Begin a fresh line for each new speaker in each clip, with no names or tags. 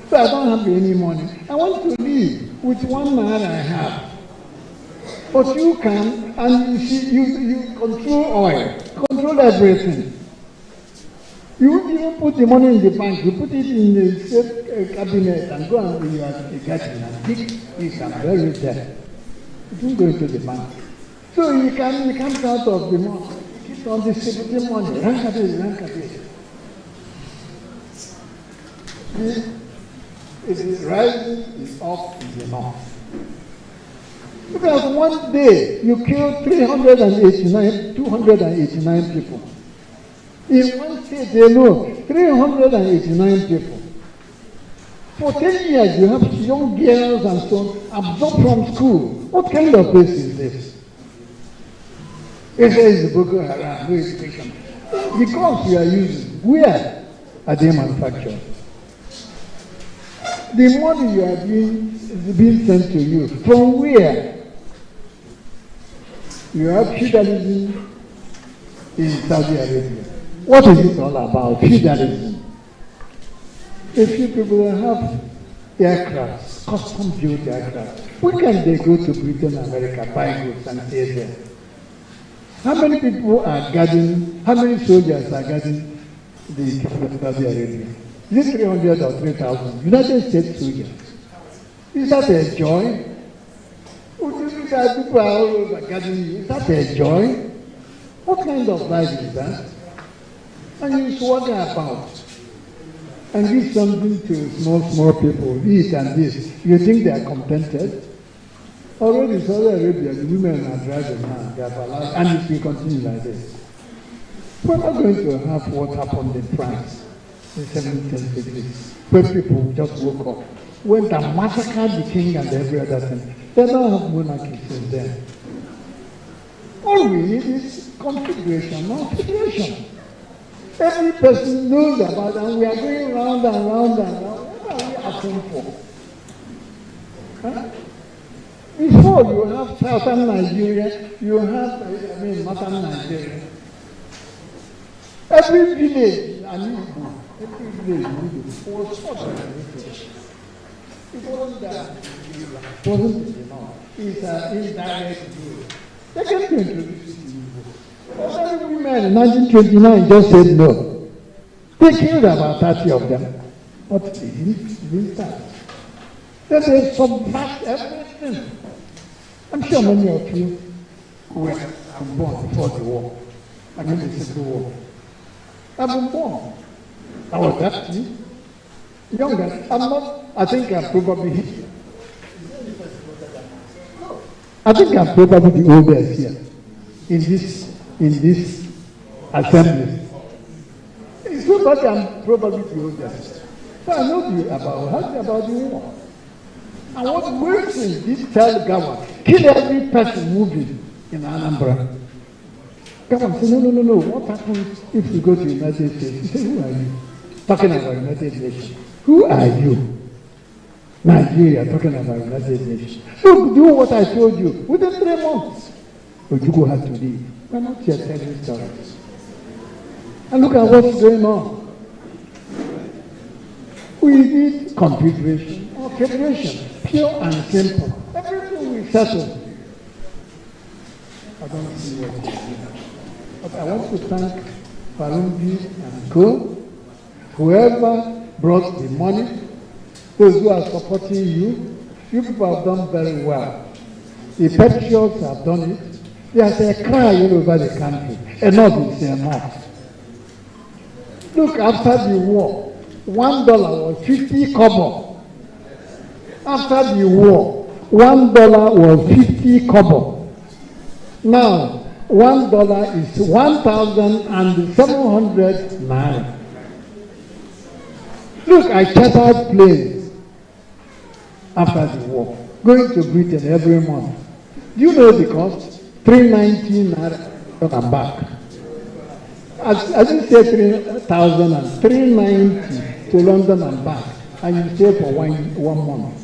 So I don't have any money. I want to live with 1 naira I have. But you can, and you see, you control oil, control everything. You even put the money in the bank, you put it in the safe cabinet and go and you are getting and pick this and bury it there. It won't go into the bank. So you comes out of the money, you keep on distributing money, rank at it. It is rising, is up, is enough. Because one day you killed 289 people. In one state alone, 389 people. For 10 years, you have young girls and so on absorbed from school. What kind of place is this? It says Boko Haram, no education. The guns you are using, where are they manufactured? The money you are being sent to you, from where? You have feudalism in Saudi Arabia. What is it all about? Feudalism. A few people have aircraft, custom-built aircraft. Where can they go to Britain, America, buy goods and stay there? How many people are guarding, how many soldiers are guarding the Saudi Arabia? Is it 300 or 3,000? United States soldiers. Is that a joy? People are all over guarding you. Is that a joy? What kind of life is that? And you swagger about and give something to small people, eat and this. You think they are contented? Already in Saudi Arabia, the women are driving now, they are allowed, and it will continue like this. We're not going to have what happened in France in 17th century, where people just woke up, went and massacred the king and every other thing. They don't have monarchy since then. All we need is configuration, not federation. Every person knows about it, and we are going round and round and round. What are we asking for? Huh? Before you have southern Nigeria, you have, northern Nigeria. Every village, every village needed for such a heritage. It wasn't that it wasn't enough. It's an indirect view. They came to introduce it to you. Other women in 1929 just said no. They killed about 30 of them. But they didn't start. Then they subvert everything. I'm sure many of you were born before the war. I mean the Civil War. I've been born. I was that younger. I'm not, I think I'm probably the oldest here in this assembly. It's not that I'm probably the oldest. So I know about the war. And what works is this child government kill every person moving in Anambra. Government say, no. What happens if we go to the United States? You say, who are you? Talking about United Nations. Who are you? Nigeria, talking about United Nations. So do what I told you. Within 3 months, Ojukwu had to leave. We're not yet telling stories. And look at what's going on. We need configuration or federation, pure and simple. Everything we settle. I don't see what it is. But I want to thank Farungi and Co, whoever brought the money, those who are supporting you. You people have done very well. The patriots have done it. There's a cry all over the country. Enough is enough. Look, after the war, $1 was 50 kobo. After the war, $1 was 50 kobo. Now, $1 is 1,700 naira. Look, I chartered planes after the war, going to Britain every month. Do you know the cost? 390 naira and back. I didn't say 3,000 and 390 to London and back, and you stay for one month.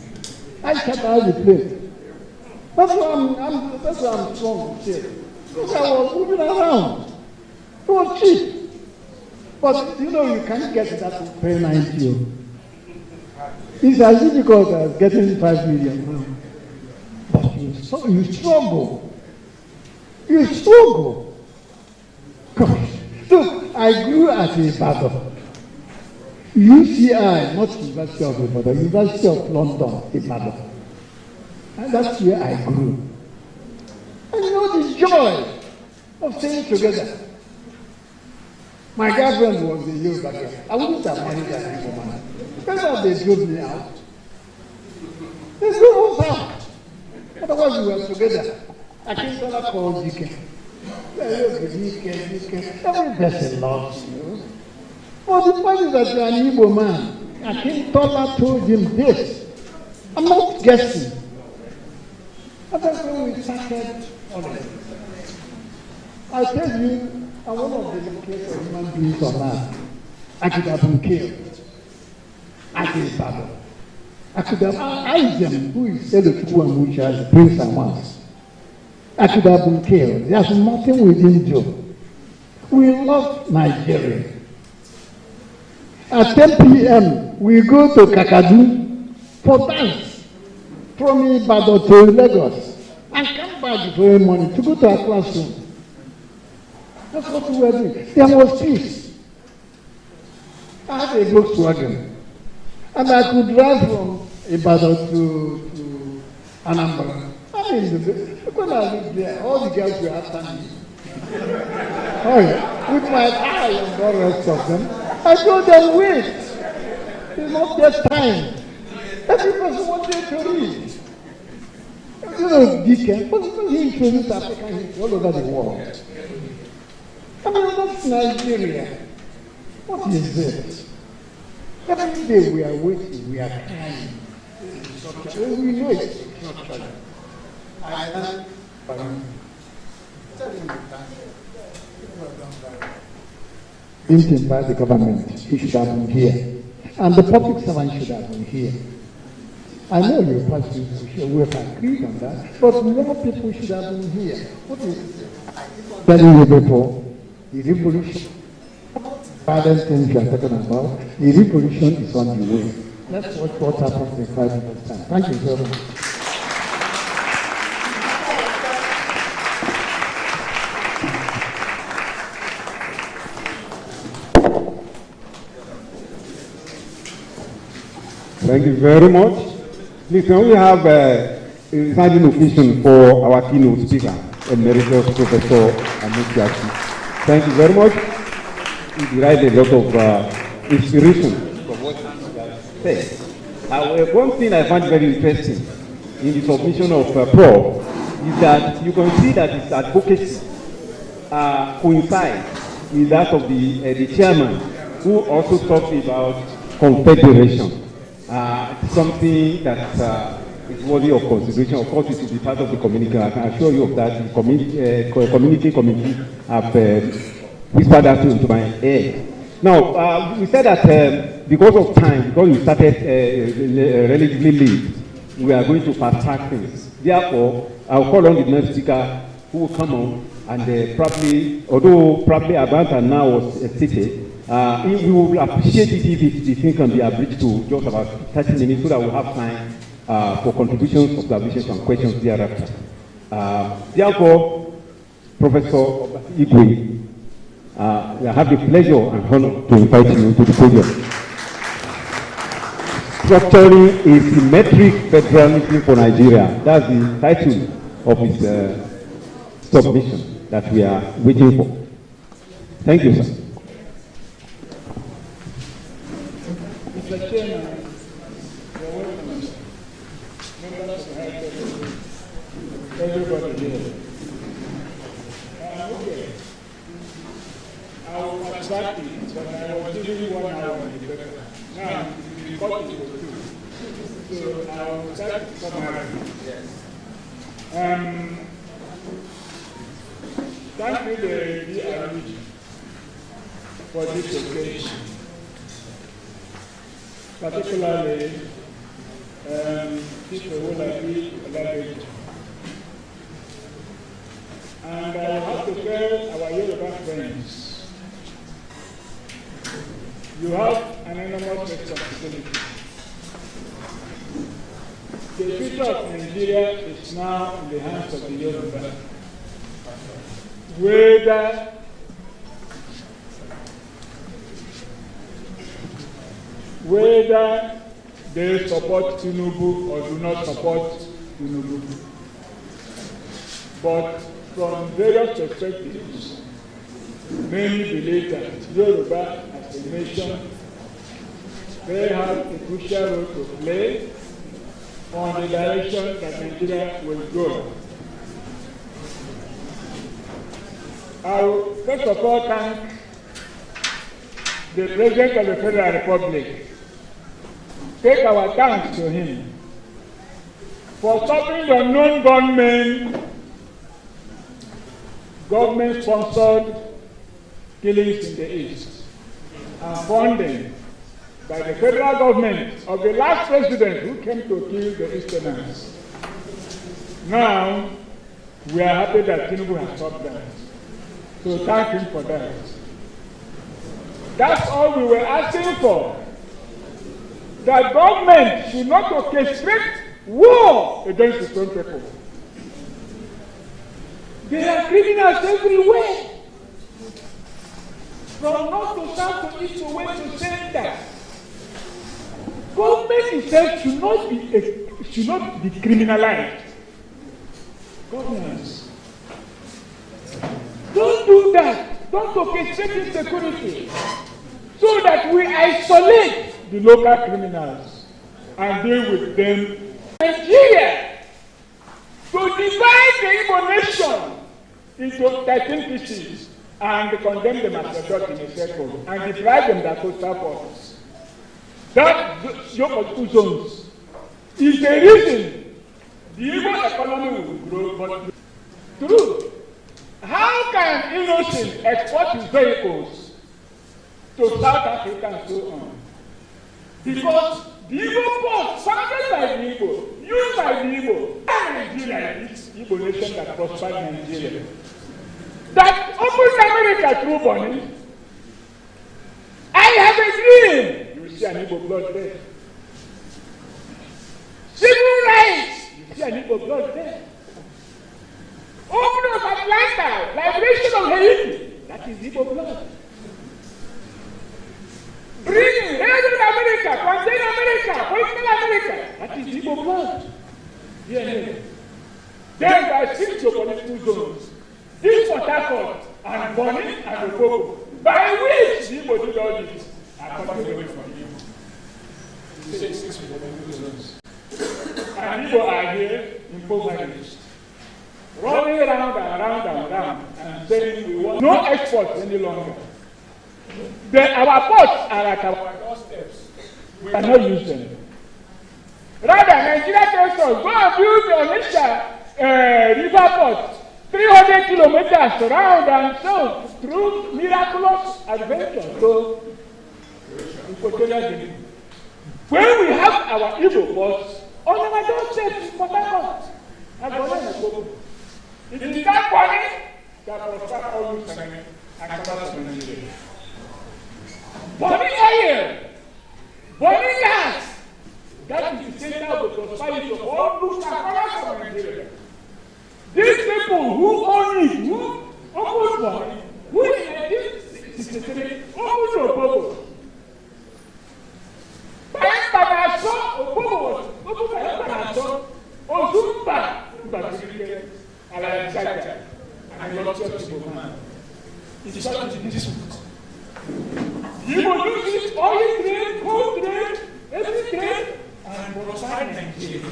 I chartered the plane. That's why I'm strong to say. Because I was moving around. It was cheap. But you know, you can't get that for 390. It's as difficult as getting 5 million now. But you struggle. You struggle. Gosh. Look, I grew at Ibadan. UCI, not University of Ibadan, University of London, Ibadan. And that's where I grew. And you know the joy of staying together. My girlfriend was a Yoruba girl. I wouldn't have married that woman. Remember they drove me out? They drove us out. Otherwise we were together. I came to her called Deacon. Every person loves you. But the point is that you are an Igbo man. Akintola told him this. I'm not guessing. And that's when we started on it. I tell you, I'm one of the luckiest human beings on earth. I could have been killed. I could have. I could have asked them who is said the two and which has Prince and once. I could have been killed. There's nothing we didn't do. We love Nigeria. At 10 p.m., we go to Kakadu for dance from Ibadan to Lagos and come back the following morning to go to our classroom. That's what we were doing. There was peace. I had a Volkswagen, and I could drive from Ibadan to Anambra. I mean, when I lived there, all the girls were after me. Oh yeah, with my eye and the rest of them. I told them, wait, it's not just time. Every person wanted to read. You know, Deacon, but he introduced African history all over the world. I mean, that's Nigeria. What is it? Every day we are waiting, we are crying. We know it's not true. I learned didn't invite the government. He should have been here. And the public servant should have been here. I know you party we have agreed on that, but more people should have been here. What is it? Telling you before, the revolution, violent things you are talking about, the revolution is on the way. Let's watch what happens in 5 minutes' time. Thank you very much.
Thank you very much. Please, can we have a standing occasion for our keynote speaker, Emeritus Professor Amit Jackson. Thank you very much. He derived a lot of inspiration from what he said. One thing I find very interesting in the submission of Prof is that you can see that his advocacy coincides with that of the chairman, who also talked about confederation. Something that is worthy of consideration. Of course, it will be part of the community. I can assure you of that. The community committee have whispered that into my ear. Now, we said that because of time, because we started relatively late, we are going to fast-track things. Therefore, I'll call on the next speaker who will come on and probably, although probably Abanta now was seated, we will appreciate it if the thing can be abridged to just about 30 minutes so that we'll have time for contributions, observations, and questions thereafter. Therefore, Professor Igwe, I have the pleasure and honor to invite you to the podium. Structuring a symmetric federalism for Nigeria. That's the title of his submission that we are waiting for. Thank you, sir.
Mr. Chairman, you're welcome. Members of everybody here. Okay. I will attract it, but I was giving you 1 hour in the paper. Now, we got it to 2. So I will start summary. Yes. Thank you, the DRG, for this occasion. Particularly, people who like me collaborate. And I have to tell our Yoruba friends, you have an enormous responsibility.
the future of Nigeria is now in the hands of the Yoruba. Whether they support Tinubu or do not support Tinubu. But from various perspectives, many believe that Yoruba as a nation, they have a crucial role to play on the direction that Nigeria will go. I will first of all thank the President of the Federal Republic. Take our thanks to him for stopping the non-gunmen, government-sponsored killings in the East and funding by the federal government of the last president who came to kill the Easterners. Now, we are happy that Tinubu has stopped that. So thank him for that. That's all we were asking for. That government should not orchestrate war against its own people. There are criminals everywhere. From north to south to east to west to center. Government itself should not be criminalized. Governments, don't do that. Don't orchestrate insecurity so that we isolate the local criminals and deal with them. Nigeria to divide the Igbo nation into 13 pieces and condemn them as a dot in a circle and deprive them their coastal ports. That yoke of 2 zones is the reason the Igbo economy will grow. But true, how can innocent export his vehicles to South Africa and so on? Because the Igbo port, founded by the Igbo, used by the Igbo, and Nigeria is the Igbo nation that prospered Nigeria. That opens America through Bonnie. I have a dream. You see an Igbo blood there. Civil rights. You see an Igbo blood there. Opening of Atlanta, liberation of Haiti. That is Igbo blood. Bringing raising America, contain America, political America. That is Igbo blood. Yeah. Then there are 6 geopolitical zones. This Port Harcourt and Bonny and Okobo, by which the Igbo did all this, are coming away from Igbo. You say 6 geopolitical zones. And Igbo are here impoverished, rolling around and around and around, and saying we want no exports any longer. Our ports are at our doorsteps. We cannot use them. Rather, Nigeria tells us, go and build the Onitsha river port, 300 kilometers around and so through miraculous adventure. So, when we have our Igbo ports on our doorstep in Port Harcourt, it is that money that will start all this and come out of Nigeria. Bonny oil, Bonny gas, that is the center of the prosperity of all those corners of Nigeria. These people who own it, who own Bonny, who is own Obobo. Bayambanaso, Obobo, Bayambanaso, Ozumba, Alajaja, and lots of people, man. It's such a dispute. You will use it, oil trade, coal trade, every trade, and prosper Nigeria.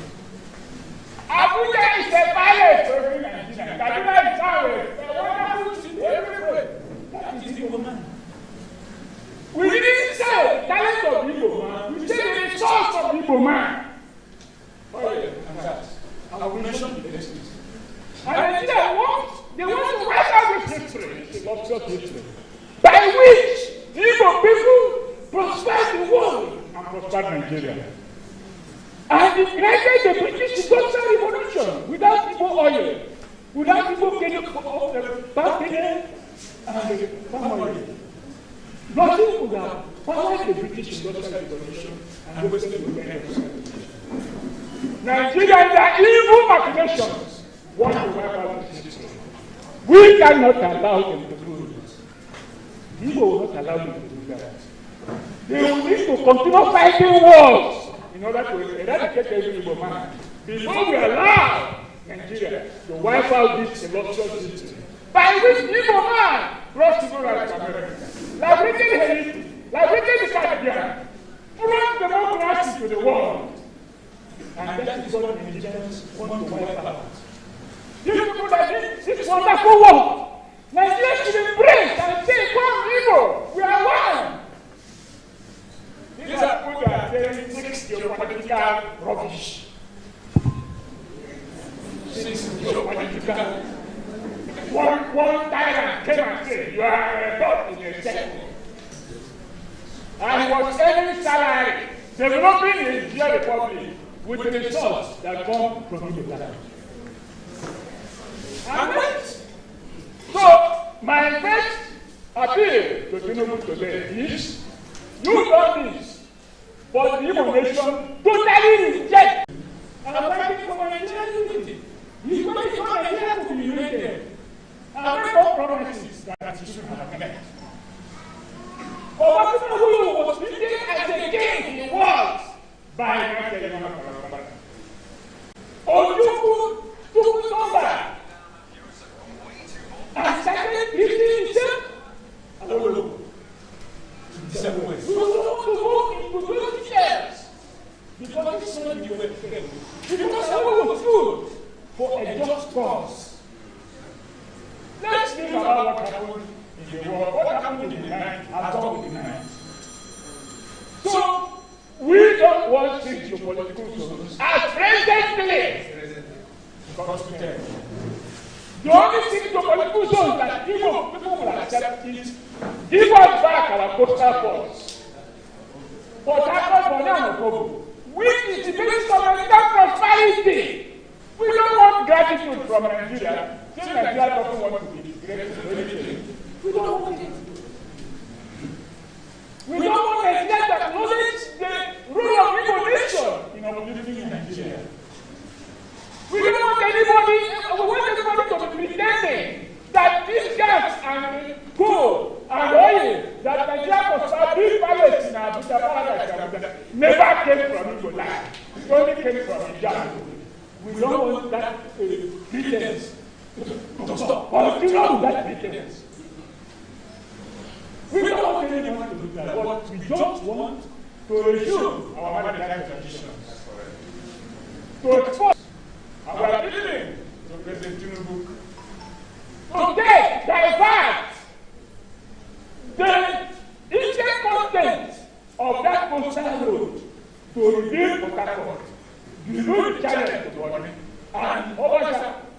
Abuja is a palace for Nigeria. Kaduna is ours. The wonderful city everywhere. That is Igbo man. We didn't say talent of Igbo man. We said the source of Igbo man. Oil and gas. I will mention the destinies. And Nigeria they want to write out this history. It's a lot of history. By which Igbo people prospered the world and prospered Nigeria. And it created the British Industrial Revolution without Igbo oil, without Igbo palm and palm oil. Nothing would have powered the British Industrial Revolution and Western European. Nigerians are evil machinations want to wipe out this history. We cannot allow them to do it. People will not allow them to do that. They will need to continue fighting wars in order to eradicate every evil man before we allow Nigeria to wipe out this illustrious history by which evil man brought civil rights to America, liberated Haiti, liberated the Caribbean, brought democracy to the world. And that is what Nigerians want to wipe out. You people that did this wonderful work, Nigeria should embrace and say, come people, we are one. These are people that are saying six geopolitical rubbish. Six geopolitical. One tyrant came and said, you are a dog in a circle. And was earning salary, developing a Nigeria Republic with the results that come from the land. And so, my first appeal to Tinubu today is, you done this, but the Igbo nation totally reject and fighting for Nigerian unity. He's going to want Nigeria to be united. And make no promises that he should have met. But what Tinubu was treated as a king in words by Nigeria. Ojukwu took over and started lifting himself and Ologo. We don't want to go into those details because this is not the way. Because Ologo stood for a just cause. Let's think about what happened in the world, what happened in the night, has done with the night. So, we don't want things to political solutions. As presently, the only thing to political solutions that Igbo people will accept is give us back our coastal force. But Harcourt, Bonano, which is the basis of American prosperity. We don't want gratitude from Nigeria. Since Nigeria doesn't want to be grateful, we don't want it. We don't want Nigeria to acknowledge the rule of Igbo nation in uplifting Nigeria. We don't want everybody to be pretending that these gas and coal and oil that Nigeria was a big palace in Abuja paradise never came from Igbo land. It only came from Ijabu. We don't want that pretense to stop. Continue with that pretense. We don't want anyone to do that, but we don't want to resume our maritime traditions. To expose our feeling to President Tinubu. To divert the intent content of that coastal road to rebuild Port Harcourt, remove the challenge to body, and over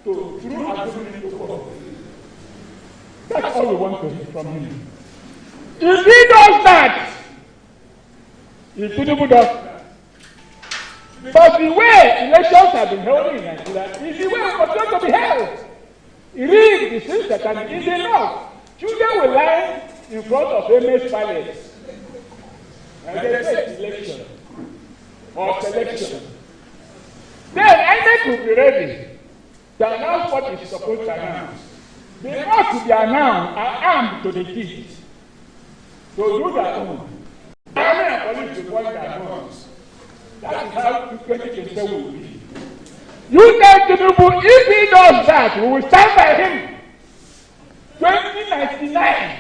to through Azumi to follow. That's all we want to hear from him. If he does that, if Tinubu does that, but the way elections have been held in Nigeria is the way we continue to be held. Read the system and is enough. Children will lie in front of Eme's palace. And they say it's election or selection. Then INEC will be ready to announce what it's supposed to announce. They ought to be announced and armed to the teeth. To do their own. Army and police to point their guns. That is how 2027 will be. You tell Tinubu, if he does that, we will stand by him. 2099.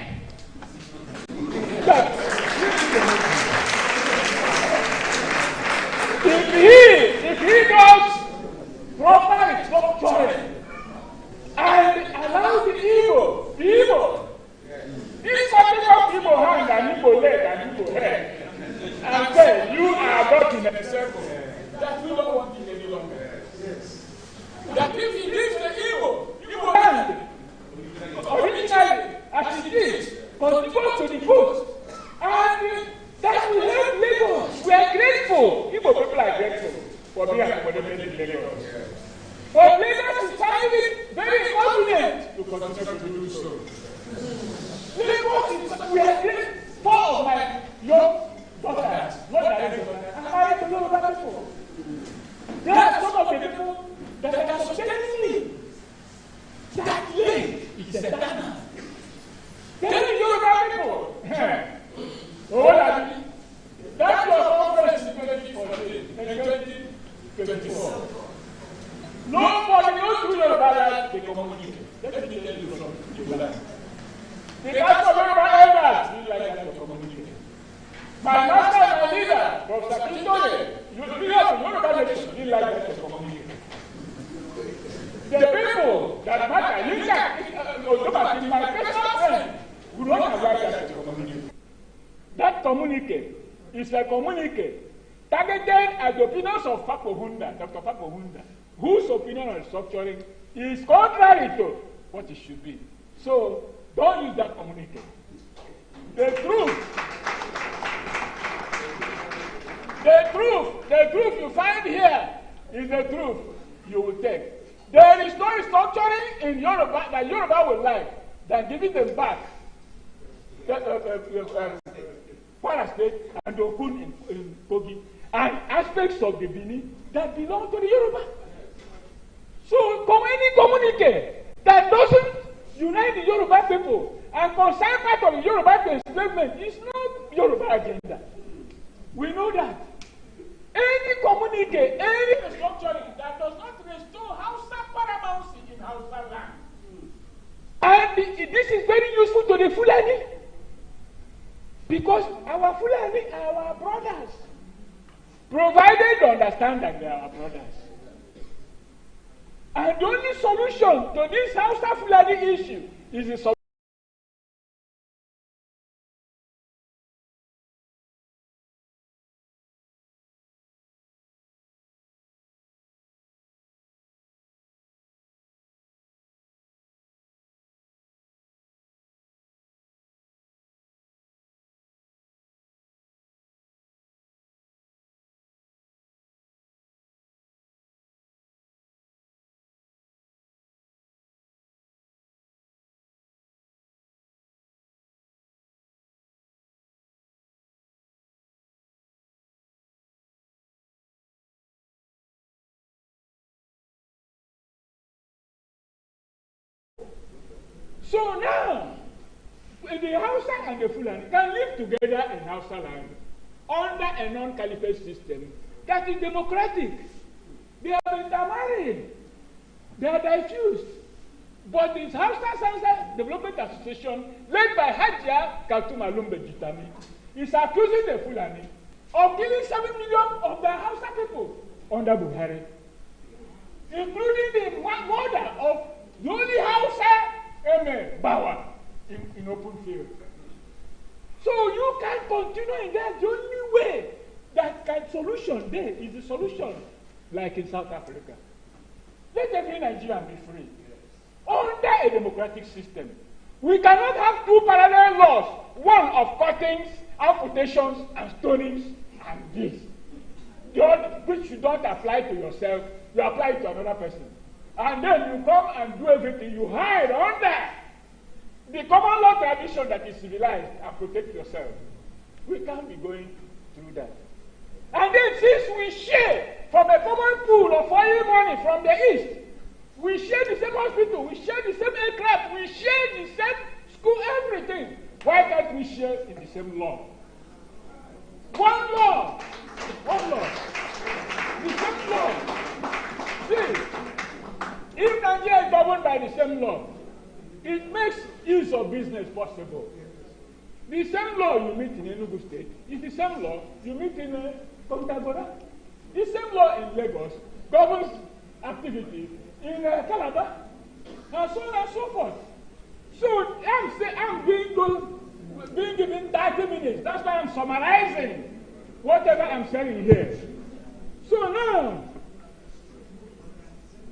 If he does proper restructuring and allow the Igbo, this particular people hand and Igbo leg and Igbo head, and say, you are not in a circle, that we don't want it any longer. Yes. That if he leaves the Igbo land, originally, as it is, contribute to the coast, and that will help Lagos. We are grateful. Igbo people are grateful for being accommodated in Lagos. But Lagos is finding it very confident to continue to do so. Lagos is, we are grateful. Four of my young daughters, not directly, are married to Yoruba people. They are communicate. Let me tell you something. You will learn. The cast of Yoruba elders didn't like that to communicate. My master and my leader, Professor Kintore, leader of the Yoruba nation, didn't like that to communicate. The people that matter, you can, my personal friend, would not have liked that to communicate. That communicate is a communique targeted at the opinions of Fakohunda, Dr. Fakohunda, whose opinion on restructuring is contrary to what it should be. So don't use that communique. The truth you find here is the truth you will take. There is no restructuring in Yoruba that Yoruba would like than giving them back Kwara State and Okun in Kogi and aspects of the Bini that belong to the Yoruba. So any communique that doesn't unite the Yoruba people and concern part of the Yoruba enslavement is not Yoruba agenda. We know that. Any communique, any restructuring that does not restore Hausa paramountcy in Hausa land. And this is very useful to the Fulani. Because our Fulani are our brothers. Provided they understand that they are our brothers. And the only solution to this Hausa Fulani issue is the solution. So now, the Hausa and the Fulani can live together in Hausa land under a non-caliphate system that is democratic. They are intermarried. They are diffused. But the Hausa Sansa Development Association, led by Hajia Kaltuma Lumbe Jitami, is accusing the Fulani of killing 7 million of the Hausa people under Buhari, including the murder of the only Hausa Bawa in open field. So you can continue in that. The only way that solution there is the solution, like in South Africa. Let every Nigerian be free. Under a democratic system, we cannot have two parallel laws, one of cuttings, amputations, and stonings, and this. Which you don't apply to yourself, you apply it to another person. And then you come and do everything. You hide under the common law tradition that is civilized and protect yourself. We can't be going through that. And then since we share from a common pool of oil money from the east, we share the same hospital, we share the same aircraft, we share the same school, everything. Why can't we share in the same law? One law. One law. The same law. See, if Nigeria is governed by the same law, it makes use of business possible. The same law you meet in Enugu State is the same law you meet in Kontagora. The same law in Lagos governs activity in Calabar, and so on and so forth. So I'm being given 30 minutes. That's why I'm summarizing whatever I'm saying here. So now,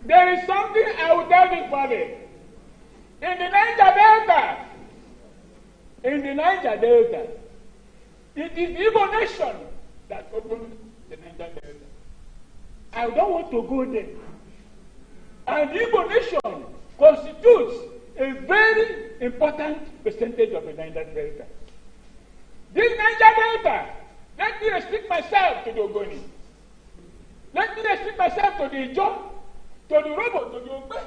there is something I will tell this body. In the Niger Delta, it is Igbo nation that opened the Niger Delta. I don't want to go there. And the Igbo nation constitutes a very important percentage of the Niger Delta. This Niger Delta, let me restrict myself to the Ogoni. Let me restrict myself to the Ijo, to the Robo, to the Ogbe,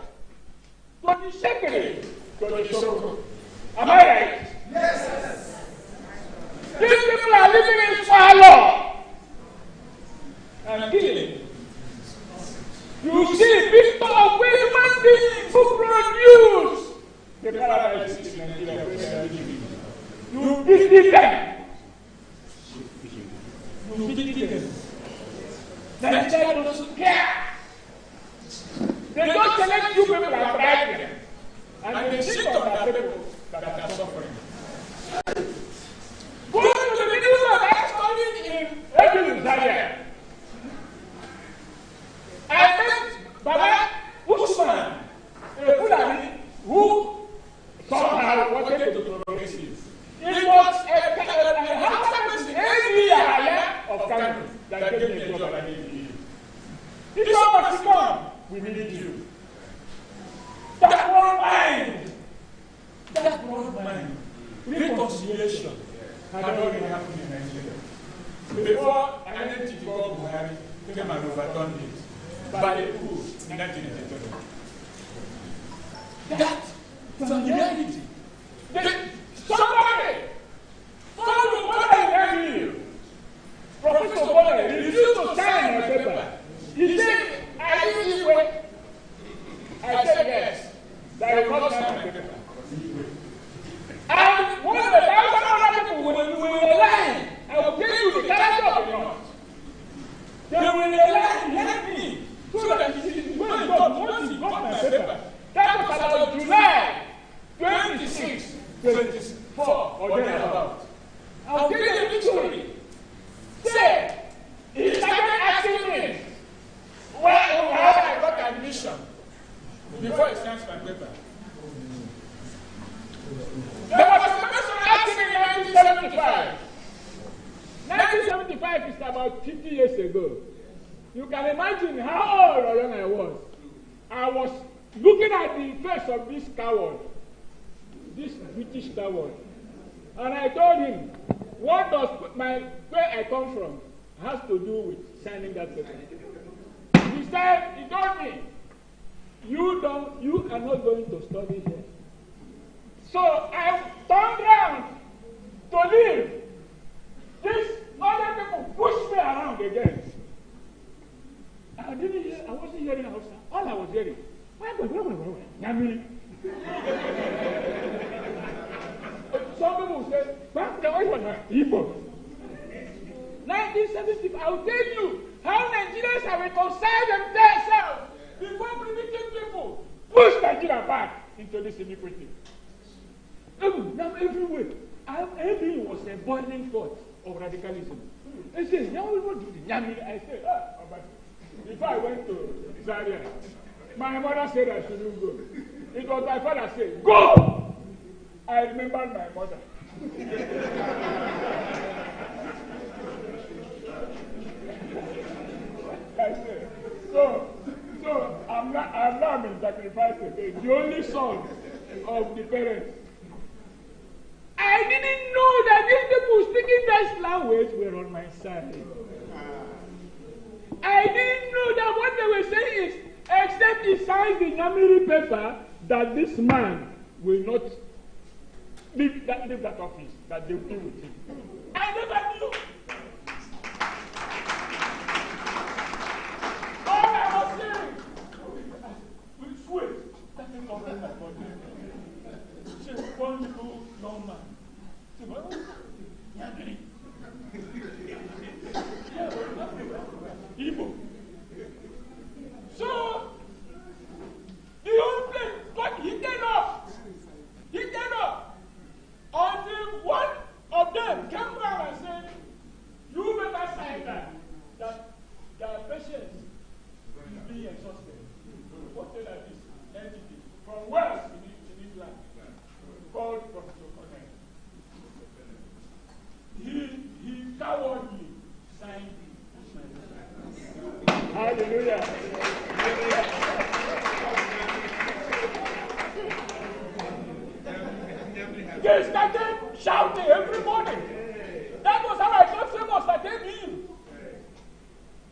to the Shekere, to the Shoko. Am I right? Yes. These people are living in Falo and killing. You see people of human beings who produce the paradise in Nigeria. You visit them. You visit them. Nigeria doesn't care. They don't select you people and bribe them. And they sit on the people that are suffering. Go to the middle of that study in every Zaria. I met Baba Usman, a Fulani, who somehow wanted to progress it. It was a house every area of country that gave me a job and gave me. If you want to come, we need you. That one mind. That one mind. Reconciliation had already happened in Nigeria. Before identity called Buhari came and overturned it by the coup in 1983. That familiarity. Somebody follow what I tell you. Professor Bolle refused to sign my paper. He said, "Are you this way?" I said, "Yes." That will not sign my paper. And one of the thousand other people will rely. I will tell you the character of the North. They will rely help me so that he is going to God once he got my paper. That was about July 26, 24 or thereabout. I'll give you the story. Say, he started asking me how I got admission before he signs my paper. There was a person asking me in 1975. 1975 is about 50 years ago. You can imagine how old or young I was. I was looking at the face of this coward, this British coward, and I told him, what does where I come from has to do with signing that paper. He told me, you are not going to study here. So I turned around to leave. These other people pushed me around again. I wasn't hearing Hausa. All I was hearing, Yami. Some people say, Igbo. 1970, I will tell you how Nigerians have reconciled themselves before primitive people push Nigeria back into this iniquity. Now everywhere, everything was a boiling pot of radicalism. They say, now we will do the Yami. I said, before I went to Zaria, my mother said I shouldn't go. It was my father said, go! I remembered my mother. I said, so I'm not being sacrificed again. The only son of the parents. I didn't know that these people speaking that language were on my side. I didn't know that what they were saying is, except he signed the Namiri paper, that this man will not leave that office, that they will deal with him. I never knew. All I was saying, with sweat, starting covering my body. She was one little young man. She was, Igbo. So, the whole place got heated up. Heated up. Until one of them came around and said, you better sign that their patients is being exhausted. Reported at this entity from Wales in England called Professor Connell. He cowardly signed it. Hallelujah. They started shouting every morning. That was how I got famous at ABU.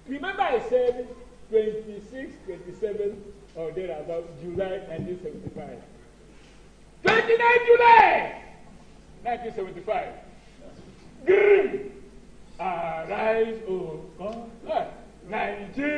Remember I said 26, 27 or thereabout July 1975. 29 July 1975. Green. Arise, oh God. Nigeria.